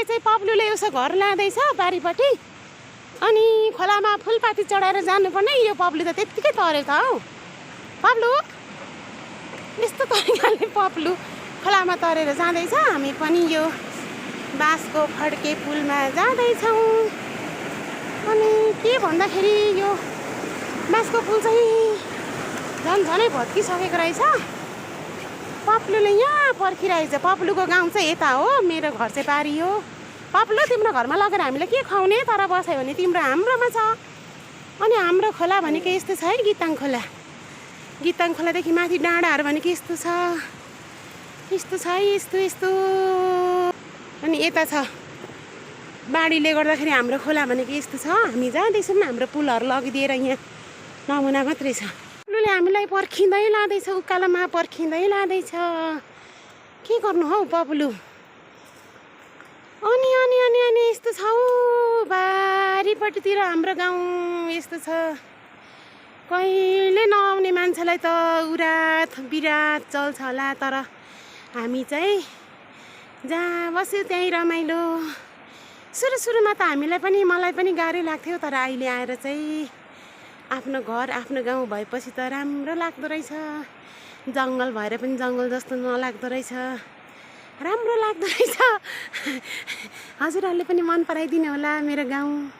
मलाई चाहिँ पप्लुले उसो घर लाँदैछ बारीपट्टि। अनि खोलामा फुलपाती चढाएर जानुपर्ने। यो पप्लु त त्यत्तिकै तर्यो त हौ। पप्लु यस्तो तरिकाले पप्लु खोलामा तरेर जाँदैछ। हामी पनि यो बाँसको फड्के पुलमा जाँदैछौँ। अनि के भन्दाखेरि यो बाँसको पुल चाहिँ झनै भत्किसकेको रहेछ। पप्लुले यहाँ पर्खिरहेछ। पप्लुको गाउँ चाहिँ यता हो, मेरो घर चाहिँ पारी हो। पप्लु तिम्रो घरमा लगेर हामीले के खुवाउने? तर बस्यो भने तिम्रो हाम्रोमा छ। अनि हाम्रो खोला भनेको यस्तो छ है, गिताङ खोला। गिताङ खोलादेखि माथि डाँडाहरू भनेको यस्तो छ, यस्तो छ है, यस्तो यस्तो। अनि यता छ बाढीले गर्दाखेरि हाम्रो खोला भनेको यस्तो छ। हामी जाँदैछौँ, हाम्रो पुलहरू लगिदिएर यहाँ नमुना मात्रै छ। पप्लुले हामीलाई पर्खिँदै लाँदैछ, उकालोमा पर्खिँदै लाँदैछ। के गर्नु हौ पप्लु? अनि अनि अनि अनि यस्तो छ हौ बारीपट्टितिर हाम्रो गाउँ यस्तो छ। कहिले नआउने मान्छेलाई त उरात बिरात चल्छ होला, तर हामी चाहिँ जहाँ बस्यो त्यहीँ रमाइलो। सुरुमा त मलाई पनि गाह्रो लाग्थ्यो, तर अहिले आएर चाहिँ आफ्नो घर आफ्नो गाउँ भएपछि त राम्रो लाग्दो रहेछ। जङ्गल भएर पनि जङ्गल जस्तो नलाग्दो रहेछ, राम्रो लाग्दो रहेछ। हजुरहरूले पनि मन पराइदिनु होला मेरो गाउँ।